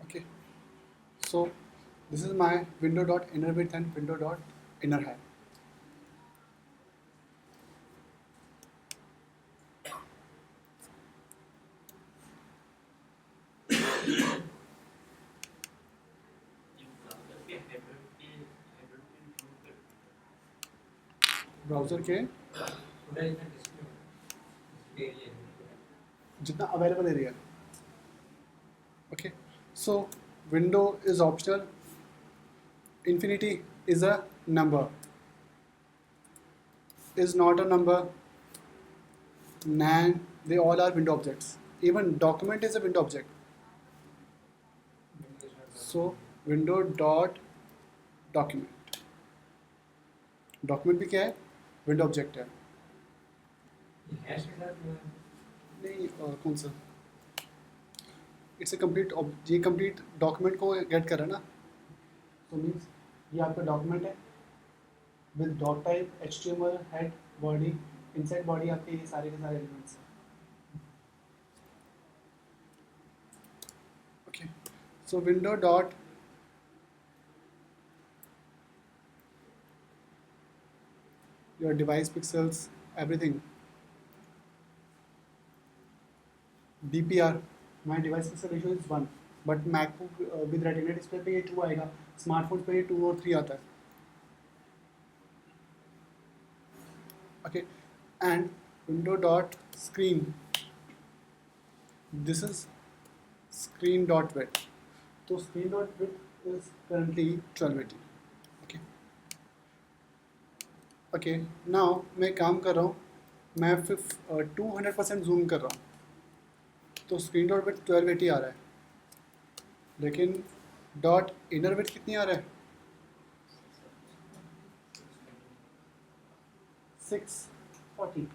Okay, so this is my window.innerWidth and window.innerHeight. Browser के जितना available area. Okay, so window is optional. Infinity is a number. Is not a number. Nan, they all are window objects. Even document is a window object. So window dot document. Document भी क्या है? Window object है. नहीं कौन सा? It's a complete. ये complete document को gate कर रहा है ना. सो मीन्स ये आपका डॉक्यूमेंट है with dot type, HTML, head, body. Inside body आपके ये सारे के सारे एलिमेंट्स हैं. Okay, so window dot your device pixels, everything. DPR, my device pixel ratio is 1, but MacBook with Retina display पे ये 2 आएगा, स्मार्टफोन पे ये 2 और 3 आता है. Okay, and window dot screen. This is screen dot width. तो screen dot width is currently 1280. Okay, now मैं काम कर रहा हूँ, मैं 200% जूम कर रहा हूँ, तो स्क्रीन डॉट विड्थ 1280 आ रहा है, लेकिन डॉट इनर विड्थ कितनी आ रहा है? 640.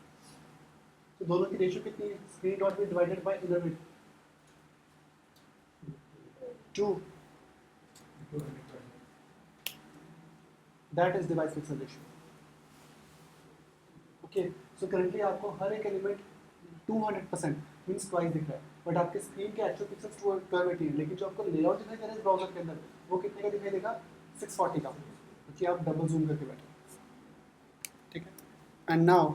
तो दोनों की रेशियो कितनी है? Screen dot width divided by inner width 2. That is device pixel ratio. Okay, so currently आपको हर एक एलिमेंट 200% मीन्स ट्वाइस दिख रहा है, बट आपके स्क्रीन के एक्चुअल पिक्सल्स 1280 है, लेकिन जो आपको लेआउट दिखाई दे रहा है इस ब्राउजर के अंदर वो कितने का दिखाई देगा? 640 का, क्योंकि आप डबल जूम करके बैठे. ठीक है, and now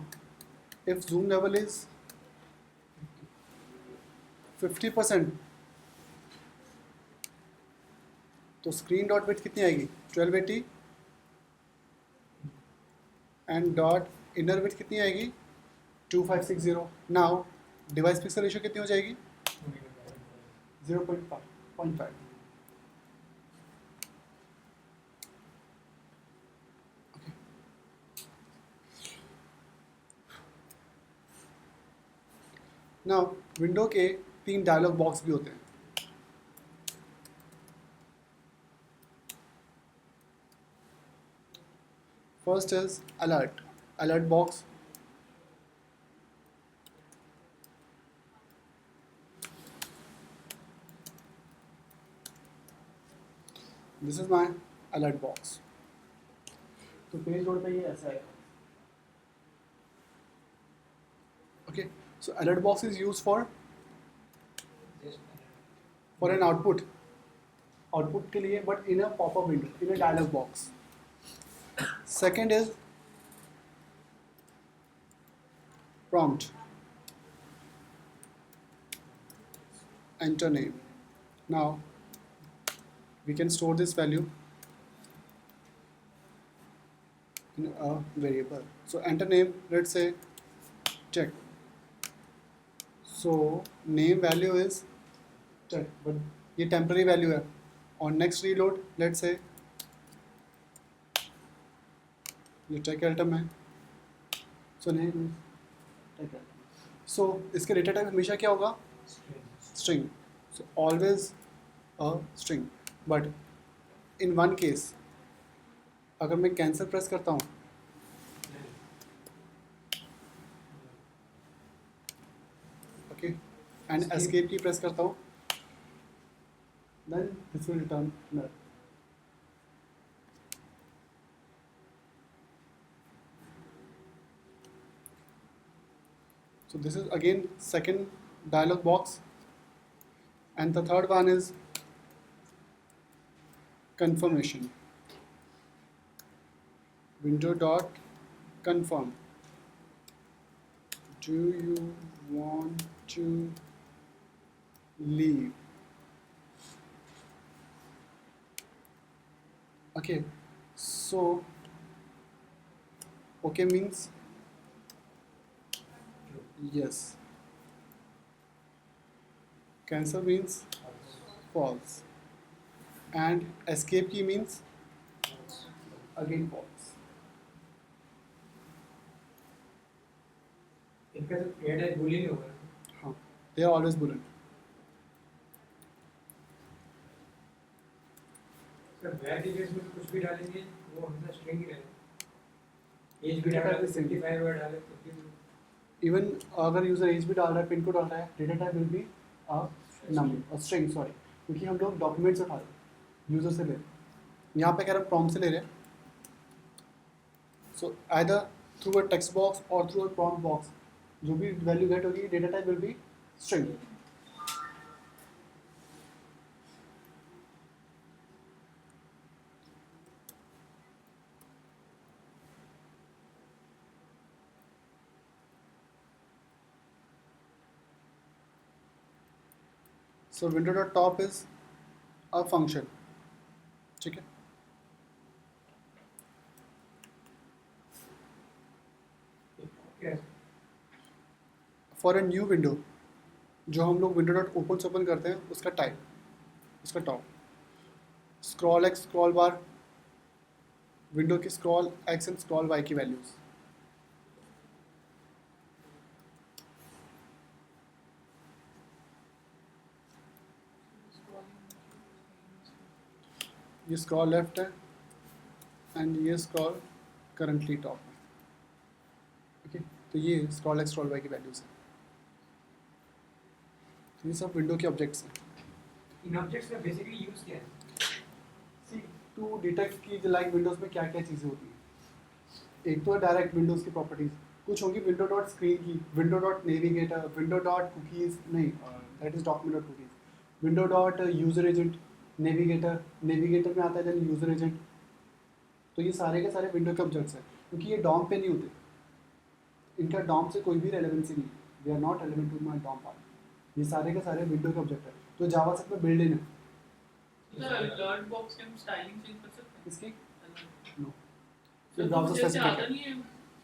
if zoom level is 50%, तो स्क्रीन डॉट विड्थ कितनी आएगी? 1280. एंड डॉट इनर विड्थ कितनी आएगी? 2560. नाउ डिवाइस पिक्सल रेशियो कितनी हो जाएगी? 0.5. नाउ विंडो के 3 डायलॉग बॉक्स भी होते हैं. First is alert box. This is my alert box. तो पेज लोड पे ये ऐसा है. Okay, so alert box is use for an output के लिए, but in a popup window, in a dialog box. Second is prompt. Enter name. Now we can store this value in a variable. So enter name, let's say check. So name value is check, but ये temporary value है. On next reload, let's say ये check item है. So name check item. So इसके data type हमेशा क्या होगा? String. So always a string. But in one case, अगर मैं cancel press करता हूँ, okay, and escape की press करता हूँ, then this will return null. So this is again second dialog box, and the third one is confirmation. Window dot confirm. Do you want to leave? Okay, so okay means yes. Cancel means false. And escape key means again false. इनका जो add है भूल ही नहीं होगा हाँ, they are always boolean. Sir वैर के case में तो कुछ भी डालेंगे वो हमेशा स्ट्रिंग ही रहेगा एज भी Data डाला type is same. 55 वर्ड डाले तो फिर Even अगर यूजर एज भी डाल रहा है, पिन कोड डाल रहा है, data type will be a number, string, sorry, क्योंकि हम लोग डॉक्यूमेंट से उठा रहे हैं, यूजर से ले रहे हैं। यहाँ पे कह रहे हैं प्रॉम्प्ट से ले रहे हैं। So either through a text box और थ्रू अ प्रॉम्प्ट बॉक्स, जो भी वैल्यू गेट होगी, data type will be string. So window dot top is a function, ठीक है। क्या फॉर अ न्यू विंडो, जो हम लोग विंडो डॉट ओपन करते हैं, उसका टाइप, उसका top, scroll X scroll bar, window की scroll X and scroll Y की वैल्यूज। ये स्क्रॉल लेफ्ट है एंड ये स्क्रॉल करंटली टॉप है, ओके। तो ये स्क्रॉल एक्स स्क्रॉल वाई की वैल्यूज है। तो ये सब विंडो के ऑब्जेक्ट्स हैं। इन ऑब्जेक्ट्स का बेसिकली यूज क्या है सी टू डिटेक्ट की लाइक विंडोज़ में क्या क्या चीज़ें होती हैं। एक तो है डायरेक्ट विंडोज़ की प्रॉपर्टीज़, कुछ होंगी विंडो डॉट स्क्रीन की, window dot navigator, window dot cookies, नहीं that is document dot cookies, window dot user agent, navigator, navigator में आता है देन यूज़र एजेंट। तो ये सारे के सारे विंडो के ऑब्जेक्ट्स हैं, क्योंकि ये डॉम पे नहीं होते, इनका डॉम से कोई भी रेलेवेंसी नहीं, they are not relevant to my DOM part. ये सारे के सारे विंडो के ऑब्जेक्ट है, तो जावास्क्रिप्ट में बिल्ड इन है। सर अलर्ट बॉक्स के हम स्टाइलिंग चेंज कर सकते हैं इसकी Alert। नो, सर ये तो ब्राउज़र मुझे ऐसे स्पेसिफिक आता है। नहीं है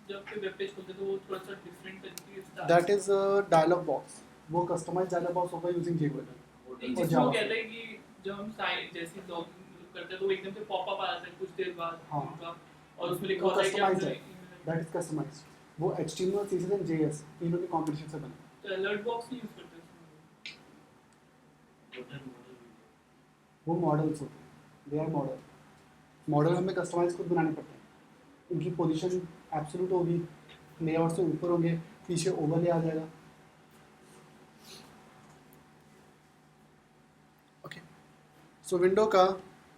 जब कोई वेब पेज खोलते तो वो थोड़ा सा डिफरेंट तरीके से दैट इज डायलॉग बॉक्स, वो कस्टमाइज डायलॉग बॉक्स होगा यूजिंग जेक्वेल। नहीं, और जिसमें वो जावा कहता है कि जब हम साइट जैसे लॉगिन करते हैं तो वो एकदम से पॉपअप आ जाता है कुछ देर बाद हाँ। उनका, और उसमें लिखा वो होता है कि कस्टमाइज्ड हमने है, दैट इज कस्टमाइज्ड। वो HTML CSS एंड JS तीनों की कॉम्बिनेशन से बना। तो अलर्ट बॉक्स नहीं यूज करते उसमें। वो मॉडल्स होते हैं, दे आर मॉडल। मॉडल हमें कस्टमाइज खुद बनाने पड़ते हैं, उनकी पोजीशन एब्सोल्यूट होगी, लेआउट से ऊपर होंगे, पीछे ओवरले आ जाएगा। ओके, सो विंडो का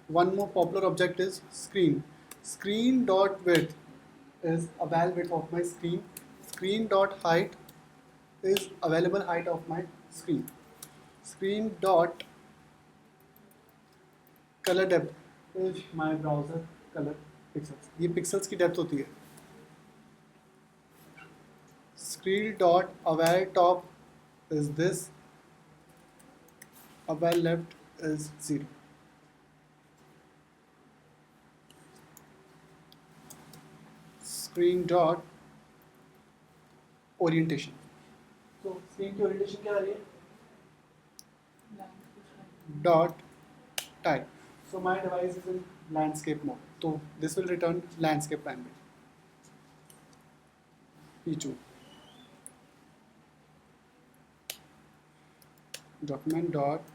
one more popular object is screen. Screen dot width is avail width of my screen. Screen dot height is available height of my screen. Screen dot color depth is my browser color pixels. ये pixels की depth होती है। Screen dot aware top is this. Aware left is 0. Screen dot orientation. So screen की orientation क्या आ रही है? Dot type. So my device is in landscape mode. So this will return landscape primary. P2. Document dot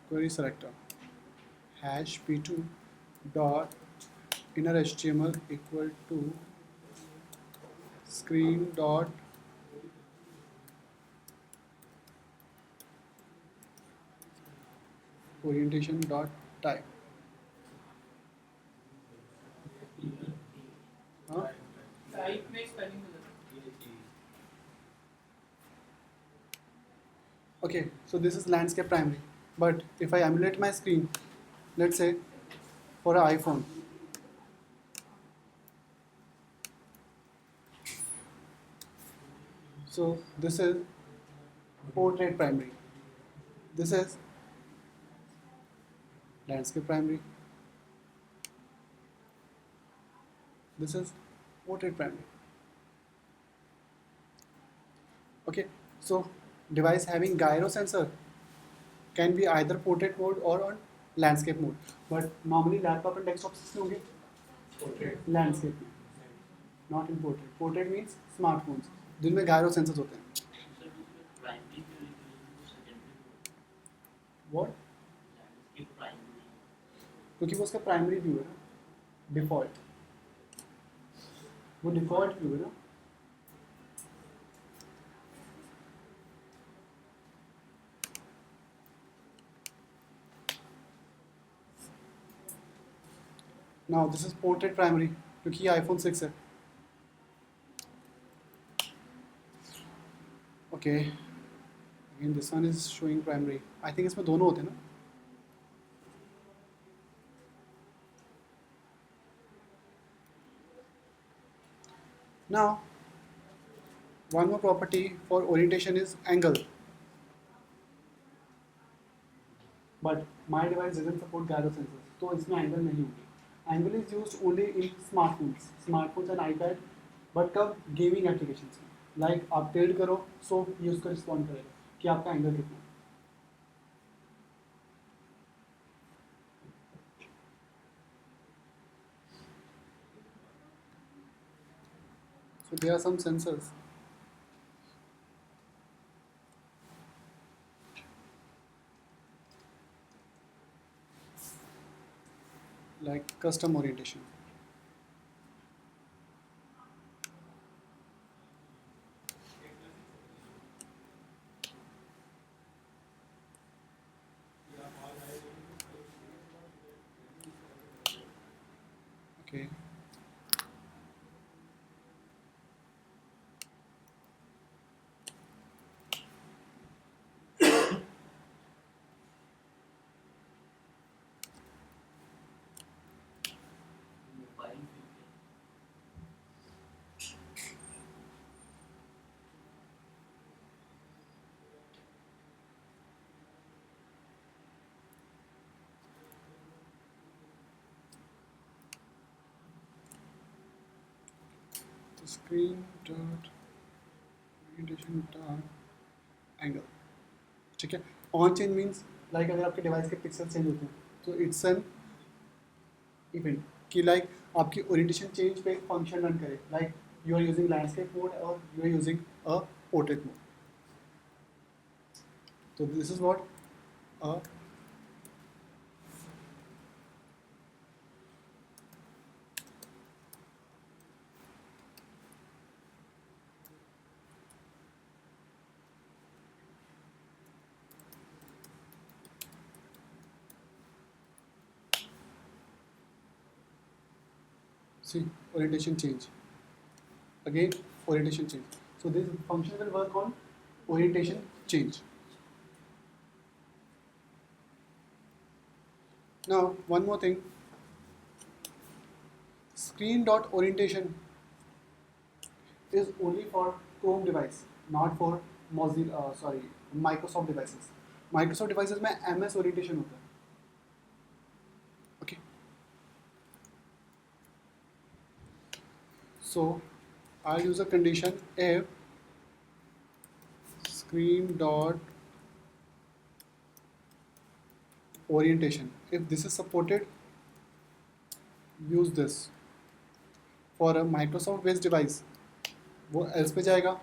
query selector. Hash P2 dot inner HTML equal to screen dot orientation dot type. हाँ? Type में spelling गलत है। Okay, so this is landscape primary. But if I emulate my screen, let's say for an iPhone. So this is portrait primary. This is landscape primary. This is portrait primary. Okay, so device having gyro sensor can be either portrait mode or on landscape mode. But normally laptop and desktop किसमें होंगे? Portrait. Landscape में, not in portrait. Portrait means smartphones जिनमें gyro sensors होते हैं. Sir उसमें primary क्यों लिख रहे हैं तो सेकेंडरी What? लैंडस्केप प्राइमरी क्योंकि वो उसका प्राइमरी व्यू है ना, डिफॉल्ट, वो डिफॉल्ट व्यू है ना. Now this is portrait primary क्योंकि ये iPhone 6 है. Okay, again this one is showing primary. I think इसमें दोनों होते हैं ना. Now one more property for orientation is angle. But my device doesn't support gyro sensors, तो इसमें angle नहीं होगी. Angle is used only in smartphones and iPad. But कब gaming applications में, like आप टिल्ट करो so ये उसको रिस्पॉन्ड करेगा कि आपका एंगल कितना है. So there are some sensors. Like custom orientation. Okay. Mobile view तो screen dot orientation dot angle. ठीक है. ऑन चेंज मीन्स लाइक अगर आपके डिवाइस के पिक्सल चेंज होते हैं तो इट्स एन इवेंट कि लाइक आपकी ओरिएंटेशन चेंज पे एक फंक्शन रन करे, like you are using landscape mode और you are using a portrait mode. तो this is what a see orientation change. Again orientation change. So this function will work on orientation change. Now one more thing, screen dot orientation is only for Chrome device, not for Microsoft devices. Microsoft devices में MS orientation होता है. Okay. So I'll use a condition if screen dot orientation, if this is supported, use this. For a Microsoft based device वो else पे जाएगा.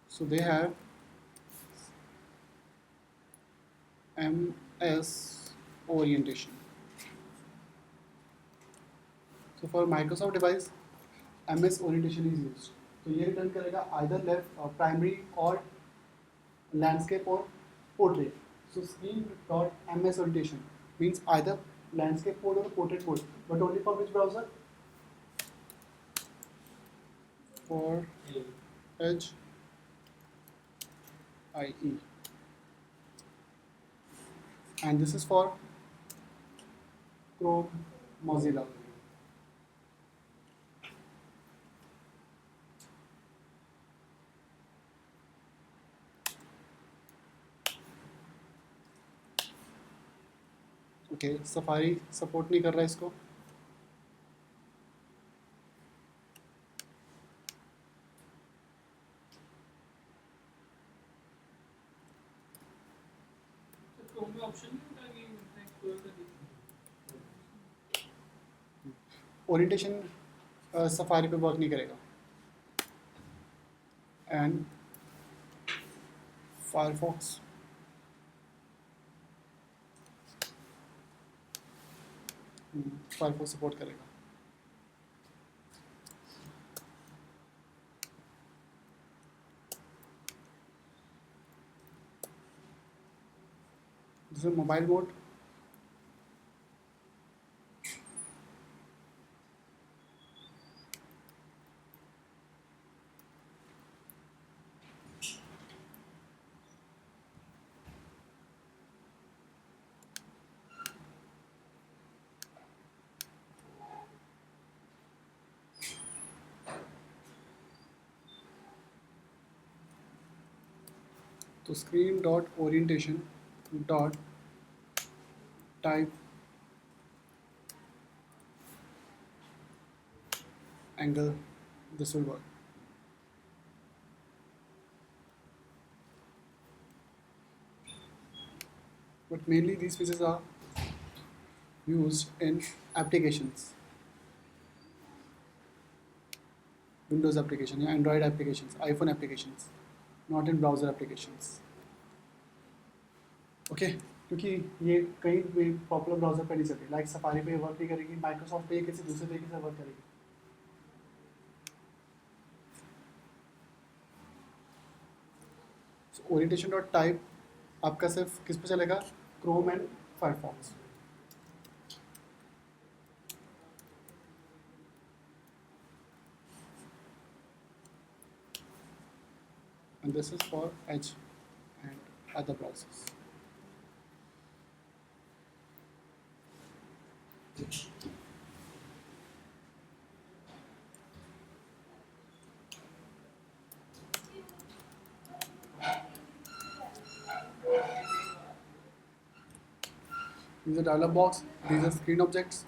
So they have MS orientation. So for Microsoft device, MS orientation is used. तो ये return करेगा either left primary or landscape or portrait. So screen dot MS orientation means either landscape mode or portrait mode, but only for which browser? For Edge, IE. And this is for Chrome, Mozilla. Okay, safari support नहीं कर रहा है इसको. तो Chrome में option नहीं होता कि मैं एक्सप्लोर कर देखूं. ओरिएंटेशन सफारी पे वर्क नहीं करेगा. एंड फायरफॉक्स फायरफॉक्स सपोर्ट करेगा. जैसे मोबाइल मोड, तो screen dot orientation dot type angle, this will work. But mainly these features are used in applications, Windows application या Android applications, iPhone applications, not in browser applications. Okay, क्योंकि ये कई popular browser पे नहीं चलती, like safari पे work नहीं करेगी, माइक्रोसॉफ्ट पे किसी दूसरे तरीके से वर्क करेगी. ओरिएंटेशन डॉट टाइप आपका सिर्फ किस पे चलेगा? Chrome and Firefox. And this is for Edge and other browsers. These are dialog box, these are screen objects.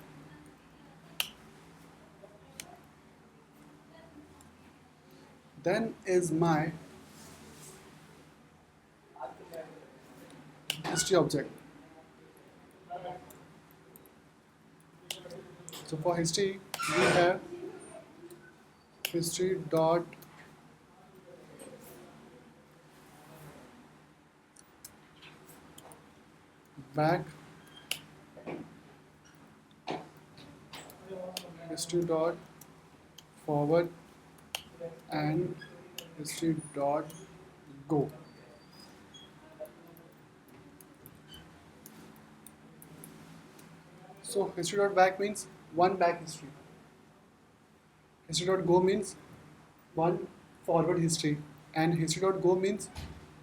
Then is my history object. So for history, we have history dot back, history dot forward, and history dot go. So history dot back means one back history. History dot go means one forward history, and history dot go means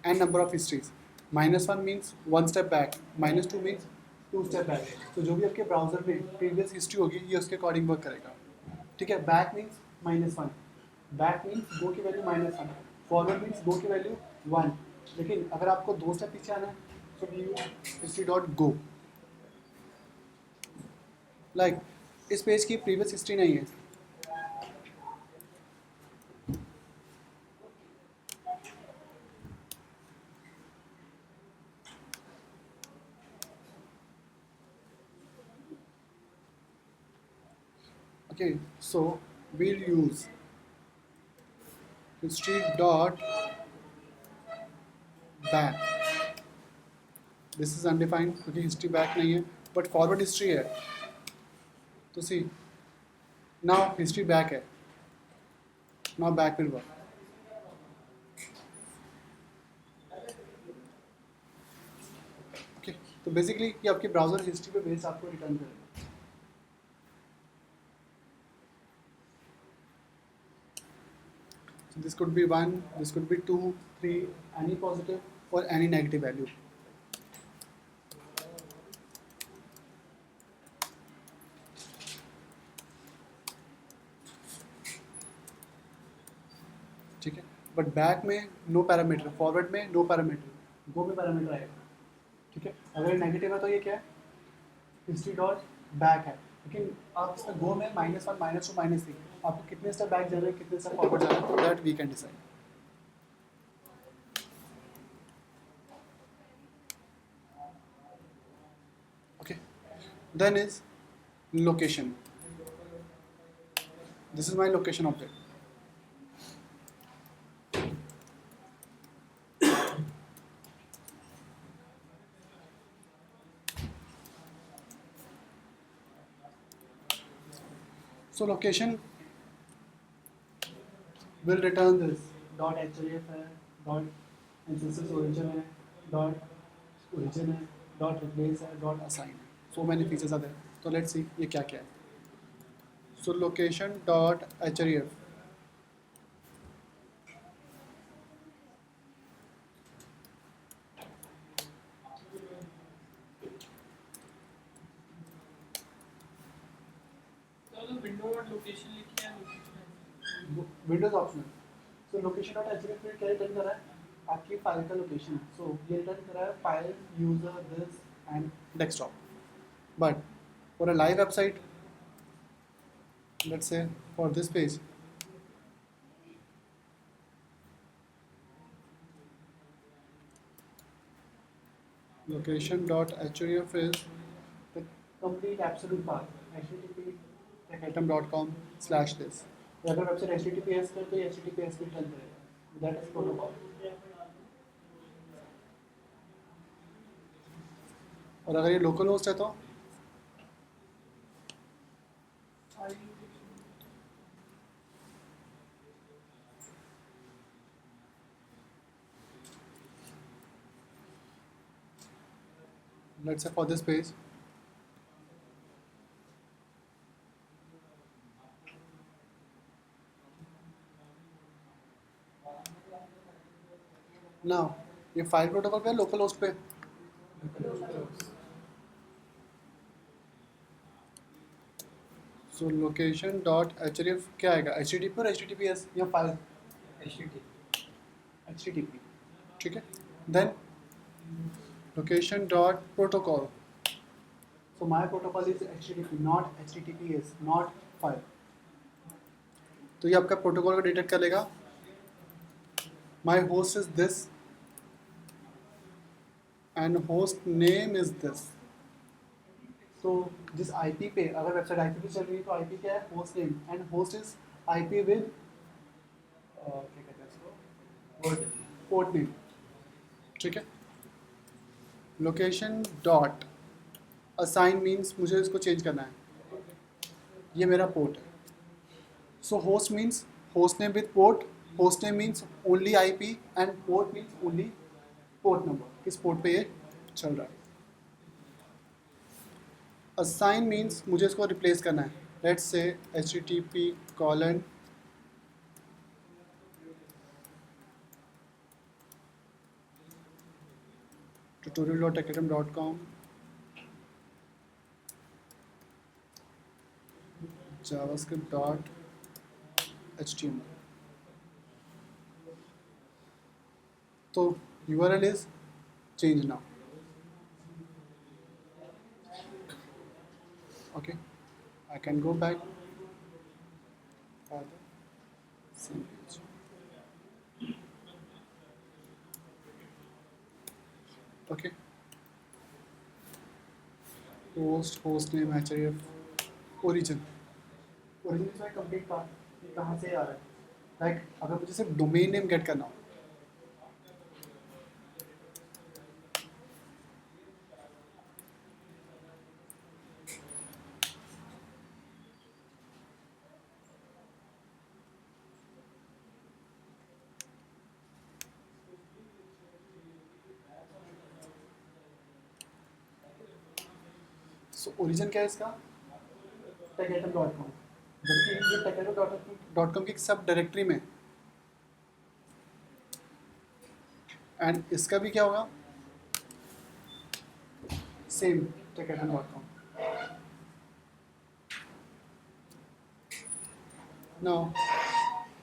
n number of histories. -1 means one step back, -2 means two step back. तो जो भी आपके browser में previous history होगी ये उसके according work करेगा. ठीक है, back means -1, back means go की वैल्यू -1, फॉरवर्ड मीन्स गो की वैल्यू 1. लेकिन अगर आपको 2 स्टेप पीछे आना है तो we use history dot go. Like इस पेज की प्रीवियस हिस्ट्री नहीं है, okay, so we'll use history dot back. This is undefined क्योंकि history back नहीं है, but forward history है. तो see, now history back है, now back will work. Okay, तो basically ये आपकी ब्राउजर हिस्ट्री पे बेस आपको रिटर्न करेगा. This could be 1, this could be 2, 3, any positive. और एनी नेगेटिव वैल्यू। ठीक है, बट बैक में नो पैरामीटर, फॉरवर्ड में नो पैरामीटर, गो में पैरामीटर आएगा। ठीक है, अगर नेगेटिव है तो ये क्या है, हिस्ट्री डॉट बैक है, लेकिन आप इसमें गो में -1 -2 -3, आपको कितने स्टेप बैक जाना है, कितने स्टेप फॉरवर्ड जाना है, that we can decide. Okay, then is location. This is my location object. So location will return this dot href है, dot instances origin है, dot origin है, dot replace है, dot assign है. So many features are there. So let's see ये क्या क्या है. So location dot href. तो विंडो और लोकेशन लिखी है, लोकेशन विंडोज ऑप्शनल। सो लोकेशन डॉट href फिर क्या रिटर्न कर रहा है, आपकी फाइल का लोकेशन। सो ये रिटर्न कर रहा है file, user, this and desktop. But for a live website, let's say for this page, location dot href is the complete absolute path, http:/this. अगर वेबसाइट https कर तो ये https भी रिटर्न करेगा, दैट इज प्रोटोकॉल। और अगर ये local host है तो let's say for this page, now ये फाइल प्रोटोकॉल पे है, लोकल होस्ट पे। सो लोकेशन डॉट href क्या आएगा, http और https या फाइल http। ठीक है, then location dot protocol. So my protocol is http, not https, not file. तो ये आपका प्रोटोकॉल को डिटेक्ट कर लेगा। My host is this and host name is this. तो जिस IP पे, अगर वेबसाइट IP पे चल रही है तो IP क्या है, host name, and host is IP with क्या कहते हैं इसको, पोर्ट नेम। ठीक है, लोकेशन डॉट असाइन मीन्स मुझे इसको चेंज करना है, ये मेरा पोर्ट है। सो host means host name with port, host name means only IP and port means only port number, किस पोर्ट पे ये चल रहा है। असाइन मीन्स मुझे इसको रिप्लेस करना है, let's say http:// tutorial.academ.com javascript.html. तो URL is changed now. Okay, I can go back for the same page. Okay, host name href, origin is my complete path, ये कहाँ से आ रहा है। लाइक अगर मुझे सिर्फ डोमेन नेम गेट करना हो, सो ओरिजिन क्या है इसका, techatom.com, जबकि ये techatom.com की सब डायरेक्टरी में एंड इसका भी क्या होगा, सेम techatom.com. नाउ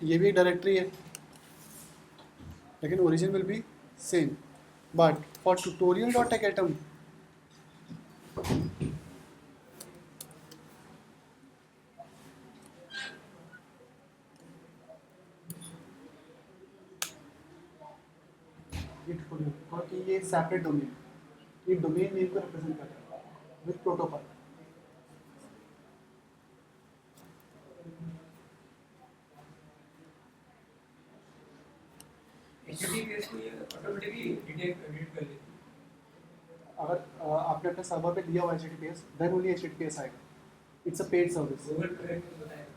ये भी एक डायरेक्टरी है, लेकिन origin will be same, but for tutorial.techatom ये tutorial क्योंकि ये सेपरेट डोमेन, ये डोमेन नेम को रिप्रेजेंट करता है विद प्रोटोकॉल. HTTPS को ये ऑटोमेटिकली डिटेक्ट कर लेती है. अगर आपने अपने सर्वर पे दिया हुआ HTTPS, देन ओनली HTTPS आएगा. It's a paid service. Google correct बताएगा.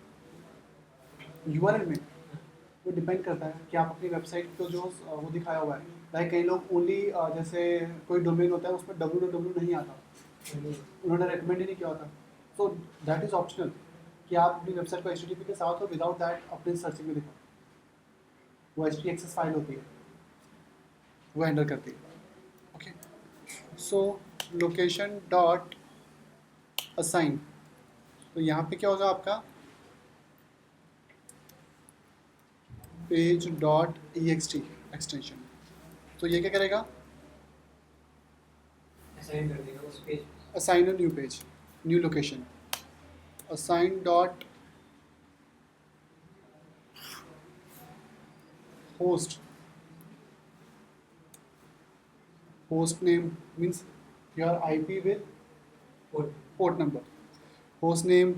URL में वो डिपेंड करता है कि आप अपनी वेबसाइट को जो वो दिखाया हुआ है, लाइक कई लोग ओनली जैसे कोई डोमेन होता है उसमें www नहीं आता, उन्होंने रेकमेंड ही नहीं किया होता. सो दैट इज ऑप्शनल कि आप अपनी वेबसाइट को HTTP के साथ और विदाउट दैट अपनी सर्चिंग में दिखाओ. वो htaccess फाइल होती है, वो हैंडल करती है. ओके, सो लोकेशन डॉट असाइन, तो यहाँ पे क्या होगा आपका पेज डॉट ext एक्सटेंशन. तो ये क्या करेगा, असाइन कर देगा उस page. assign a new page, new location, assign dot host, host name means your IP with port. port number, host name,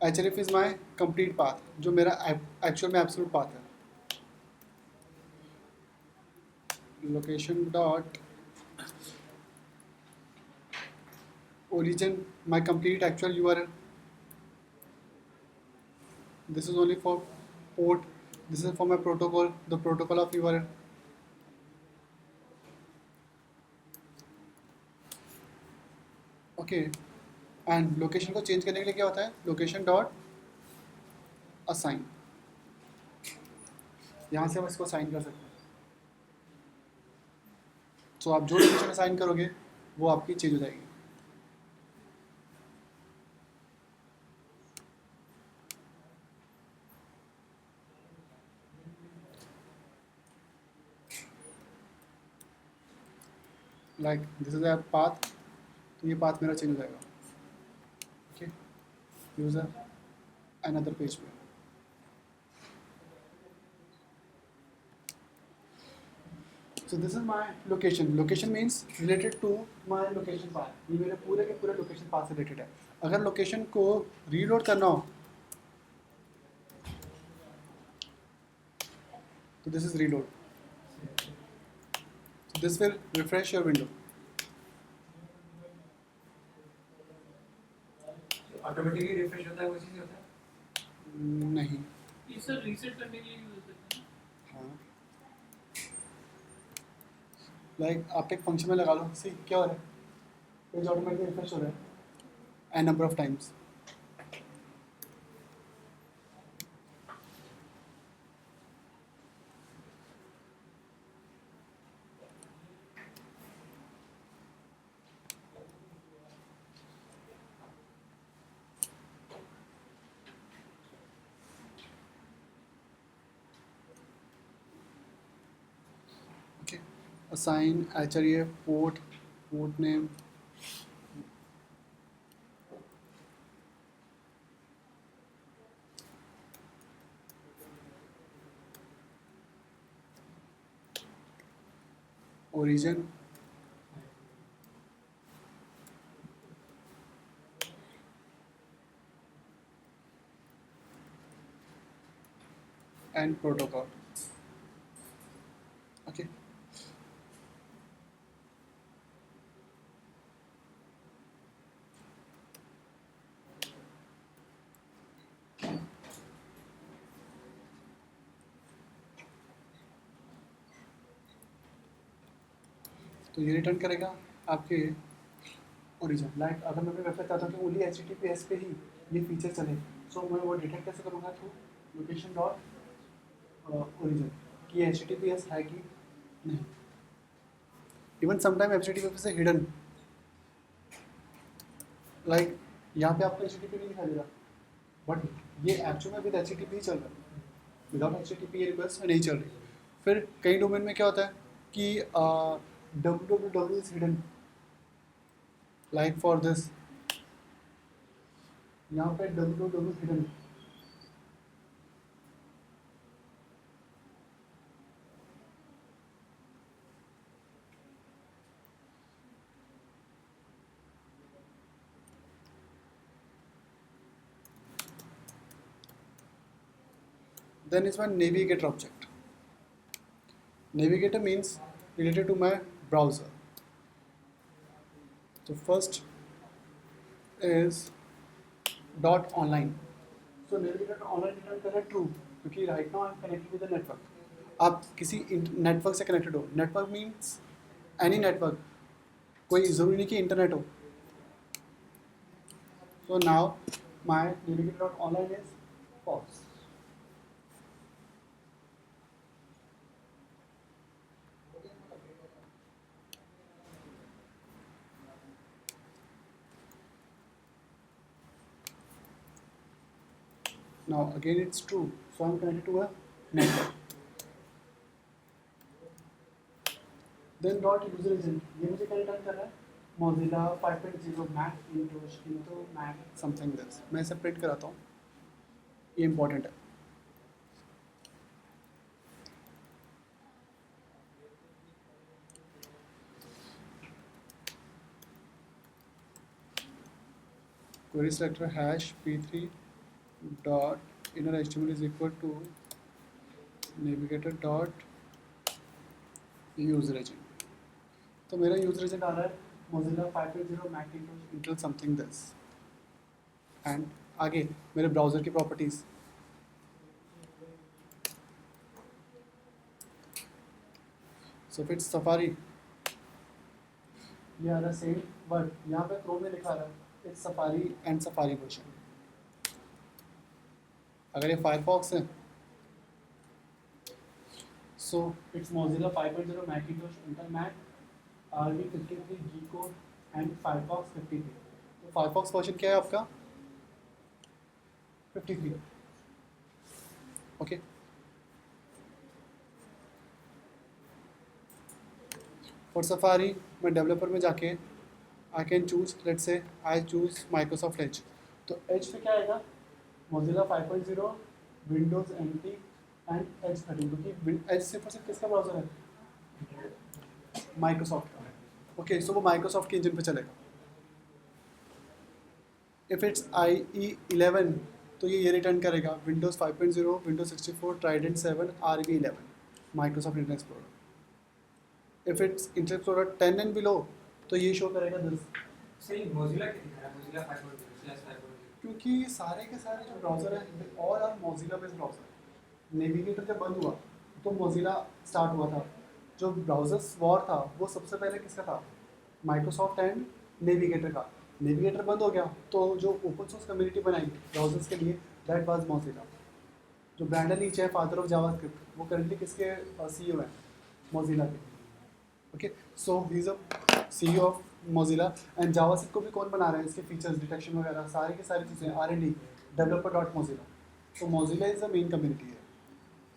href is my complete path, जो मेरा actual में एब्सोल्यूट पाथ है. Location dot origin, my complete actual URL. This is only for port, this is for my protocol, the protocol of URL. Okay, and location को change करने के लिए क्या होता है, लोकेशन डॉट असाइन. यहाँ से हम इसको असाइन कर सकते हैं. तो आप जो लोकेशन असाइन करोगे वो आपकी चेंज हो जाएगी. Like this is a path, तो ये पाथ मेरा चेंज हो जाएगा. ओके, यूजर अनदर पेज पे. So this is my location. Location means related to my location path. ये मेरे पूरे के पूरे location path से related है. अगर location को reload करना हो तो this is reload. So this will refresh your window. Automatically refresh होता है वो चीज़ होता है. नहीं. ये सर रीसेट करने के लिए यूज हो सकता है. हाँ, लाइक आप एक फंक्शन में लगा लो, सी क्या हो रहा है, पेज ऑटोमेटिकली रिफ्रेश हो रहा है n number of times. assign href port name, origin, and protocol. Okay. तो ये रिटर्न करेगा आपके ओरिजिन. लाइक अगर मैं अपनी वेबसाइट चाहता हूँ कि ओनली HTTPS पे ही ये फीचर चले, सो मैं वो डिटेक्ट कैसे करूँगा, थ्रू लोकेशन डॉट ओरिजिन कि HTTPS है कि नहीं. इवन समटाइम HTTPS है हिडन, लाइक यहाँ पे आपको HTTP नहीं दिखाई दे रहा, बट ये एक्चुअल में विद HTTP ही चल रहा है, विदाउट HTTP ये रिक्वेस्ट नहीं चल रही. फिर कई डोमेन में क्या होता है कि www is hidden, like for this यहाँ पे www hidden. Then is my navigator object. Navigator means related to my browser. So first is dot online. So navigator online return कर रहा है true क्योंकि right now I am connected with the network. आप किसी network से connected हो. Network means any network, कोई ज़रूरी नहीं कि इंटरनेट हो. So now my navigator dot online is false. Now again it's true, so I'm connected to a network. Then dot user agent, ये मुझे क्या रिटर्न कर रहा है? Mozilla 5.0 Mac into Mac something this. मैं इसे प्रिंट कराता हूँ, ये इम्पोर्टेंट है. Query selector hash p3 dot inner HTML is equal to navigator dot user agent. तो मेरा user agent आ रहा है Mozilla 5.0 Mac into something this. And आगे मेरे ब्राउज़र की properties. So if it's Safari, ये आ रहा है सेम, बट यहाँ पे Chrome में लिखा रहा है it's Safari and Safari version. अगर ये Firefox है, so it's Mozilla 5.0 Macintosh Intel Mac RV53 G-Code and Firefox 53. तो Firefox version क्या है आपका? 53. Okay. For Safari, मैं डेवलपर में जाके I can choose, let's say I choose Microsoft Edge. तो Edge पे क्या आएगा? Mozilla 5.0, Windows NT and Edge 13. क्योंकि Edge सिर्फ और सिर्फ किसका ब्राउज़र है? Microsoft का. Okay, so वो Microsoft के इंजन पे चलेगा. If it's IE 11, तो ये रिटर्न करेगा Windows 5.0, Windows 64, Trident 7, RV 11, Microsoft Internet Explorer. If it's Internet Explorer 10 and below, तो ये शो करेगा this. सही मोजिला क्या दिखा रहा है? मोजिला 5.0/5.0. क्योंकि सारे के सारे जो ब्राउज़र हैं और are Mozilla based browser. Navigator जब बंद हुआ तो मोजिला स्टार्ट हुआ था. जो ब्राउज़र्स वॉर था वो सबसे पहले किसका था? माइक्रोसॉफ्ट एंड नेविगेटर का. नेविगेटर बंद हो गया तो जो ओपन सोर्स कम्युनिटी बनाई ब्राउज़र्स के लिए, दैट वाज मोजिला. जो ब्रैंडन लीच है, फादर ऑफ जावास्क्रिप्ट, वो करंटली किसके CEO हैं? मोजिला के. Okay, so he is a CEO of Mozilla. And JavaScript को भी कौन बना रहा है? इसके फीचर्स, डिटेक्शन वगैरह सारी की सारी चीज़ें R&D डेवलपर डॉट मोजिला. तो Mozilla is the main community है,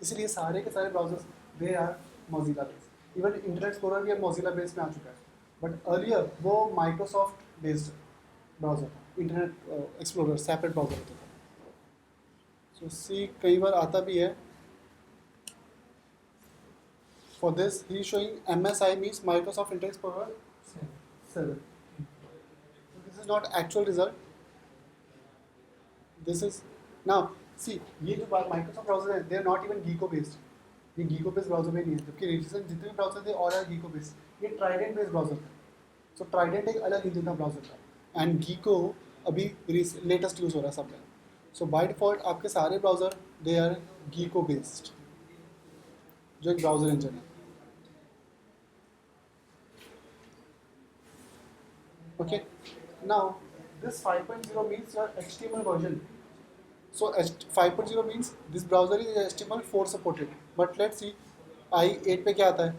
इसलिए सारे के सारे browsers they are Mozilla based. Even Internet Explorer भी अब मोजिला बेस्ड में आ चुका है, बट अर्लियर वो माइक्रोसॉफ्ट बेस्ड ब्राउज़र था. इंटरनेट एक्सप्लोरर सेपरेट ब्राउज़र होता था. सो सी कई बार आता भी है. For this, he is showing MSI means Microsoft Internet Explorer 7. So this is not actual result. This is now see ये जो Microsoft browser है, they are not even Geeko based. ये Geeko based browser में नहीं है. जबकि recent जितने भी browser थे all are Geeko based. ये Trident based browser था. So Trident एक अलग इंजन था browser का. And Geeko अभी latest यूज हो रहा है सब जगह. So by default आपके सारे browser they are Geeko based, जो एक browser इंजन है. Okay, now this 5.0 means your HTML version. So 5.0 means this browser is HTML4 supported. But let's see i8 पे क्या आता है?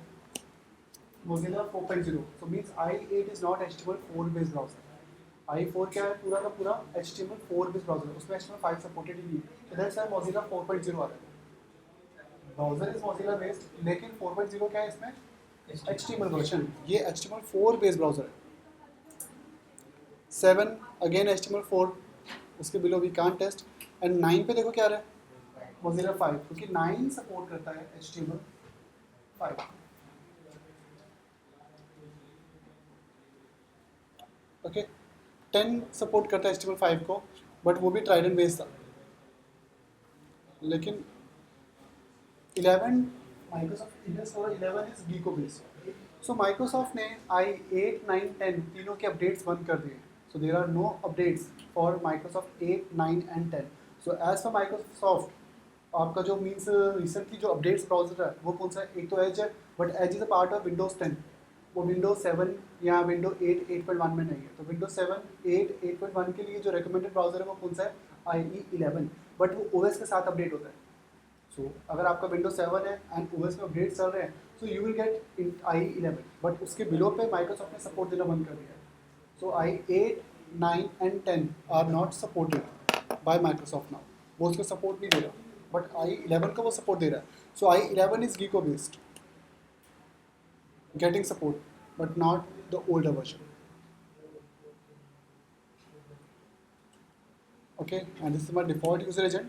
Mozilla 4.0. So means i8 is not HTML4 based browser. i4 क्या है? पूरा का पूरा HTML4 based browser है. उसमें HTML5 supported ही नहीं है. So that's why Mozilla 4.0 आ रहा है. Browser is Mozilla based, लेकिन 4.0 क्या है इसमें? HTML version. ये HTML4 based browser है. 7 again HTML4, उसके below we can't test. And 9 पे देखो क्या आ रहा है? Mozilla 5, क्योंकि 9 सपोर्ट करता है HTML5. ओके 10 सपोर्ट करता है HTML5 को, बट वो भी ट्राइडेंट बेस्ड था. लेकिन 11 माइक्रोसॉफ्ट इंडस और 11 इज गीको बेस्ड. सो माइक्रोसॉफ्ट ने i8, 9, 10 तीनों के अपडेट्स बंद कर दिए. So there are no updates for Microsoft 8, 9 and 10. So as for Microsoft, आपका जो मीन्स रिसेंटली जो अपडेट्स ब्राउजर है वो कौन सा है? एक तो एज है, but Edge is a part of Windows 10. वो विंडोज 7 या विंडो 8, 8.1 में नहीं है. तो विंडोज 7, 8, 8.1 के लिए जो रिकमेंडेड ब्राउजर है वो कौन सा है? IE11. बट वो OS के साथ अपडेट होता है. सो अगर आपका विंडोज 7 है एंड OS में अपडेट चल रहे हैं, so you will get IE11. But उसके बिलो पे माइक्रोसॉफ्ट ने सपोर्ट देना बंद कर दिया है. So i8, 9 and 10 are not supported by Microsoft now. वो उसको सपोर्ट नहीं दे रहा, बट i11 को वो सपोर्ट दे रहा है. So i11 is Geeko based, getting support, but not the older version. Okay, and this is my default user agent,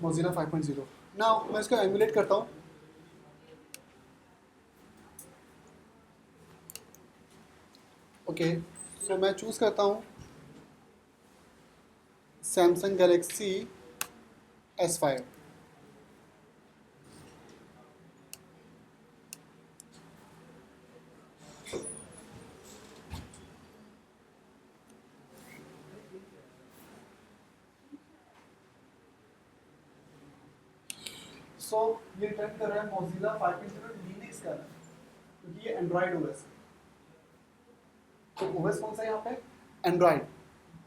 Mozilla 5.0. Now मैं इसको emulate करता हूँ. ओके सो मैं चूज़ करता हूँ सैमसंग गैलेक्सी S5. सो ये रिटर्न कर रहा है Mozilla 5.0 लिनक्स का, क्योंकि ये एंड्रॉयड OS है. तो OS कौन सा है यहाँ पे? एंड्रॉयड.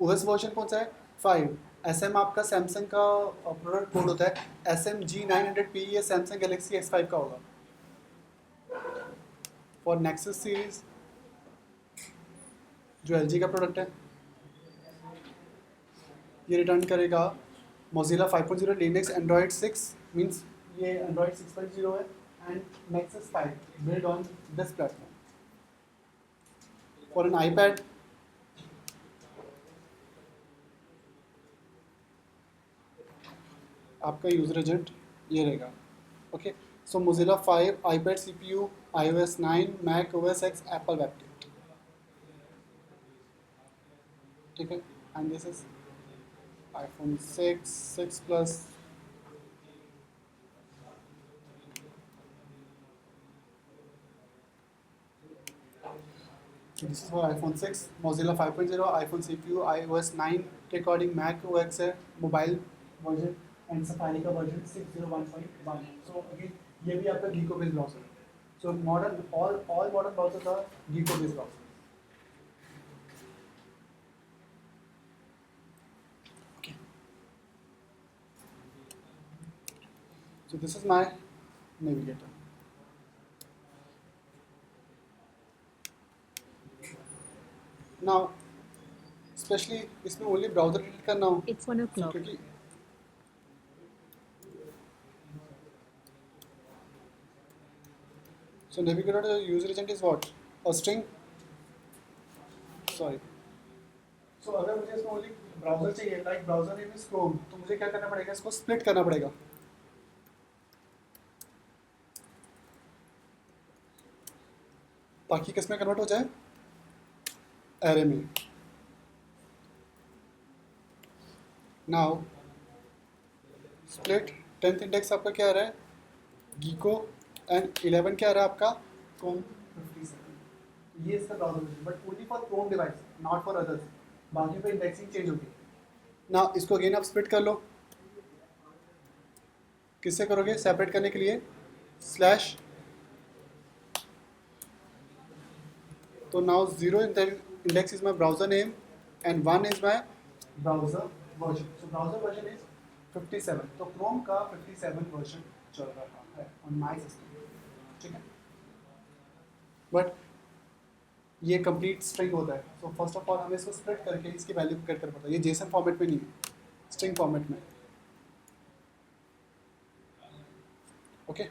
OS वर्जन कौन सा है? 5. SM आपका सैमसंग का प्रोडक्ट कोड होता है SMG900P. ये सैमसंग गैलेक्सी S5 का होगा. फॉर नेक्सस सीरीज जो LG का प्रोडक्ट है, ये रिटर्न करेगा Mozilla 5.0 लिनक्स एंड्रॉयड 6. मीन्स ये एंड्रॉयड 6.0 है and nexus 5 build on this platform. For an iPad, आपका यूजर एजेंट ये रहेगा. Okay so Mozilla 5, iPad CPU, iOS 9, Mac OS X, Apple WebKit. ठीक है, and this is iPhone 6, 6 Plus. So this is for iPhone 6, Mozilla 5.0, iPhone CPU, iOS 9 के according Mac OS है, mobile version and Safari का version 601.1. So again ये भी आपका Gecko based browser है. So modern all modern browsers are Gecko based browser. Okay so this is my navigator. Now specially इसमें only browser edit करना हो, It's 1 o'clock. क्योंकि so navigator user agent is what? A string. Sorry. So अगर मुझे इसमें only browser चाहिए, like browser name is Chrome, तो मुझे क्या करना पड़ेगा? इसको स्प्लिट करना पड़ेगा. ताकि किसमें कन्वर्ट हो जाए? एरे में. नाउ स्प्लिट 10th इंडेक्स आपका क्या आ रहा है? गीको. एंड 11 क्या आ रहा है आपका? क्रोम 57. ये इसका ब्राउजर है, but only for Chrome device, not for others. बाकी पे इंडेक्सिंग चेंज होगी. ना इसको अगेन आप स्प्लिट कर लो. किससे करोगे सेपरेट करने के लिए? स्लैश. तो now 0 index is my browser name and 1 is my browser version, so browser version is 57, तो क्रोम का 57 वर्जन चल रहा है ऑन माय सिस्टम, ठीक है। बट ये कंप्लीट स्ट्रिंग होता है, सो फर्स्ट ऑफ ऑल हमें इसको स्प्लिट करके इसकी वैल्यू गेट करना पड़ता है। ये जेसन फॉर्मेट में नहीं है, स्ट्रिंग फॉर्मेट में, ओके।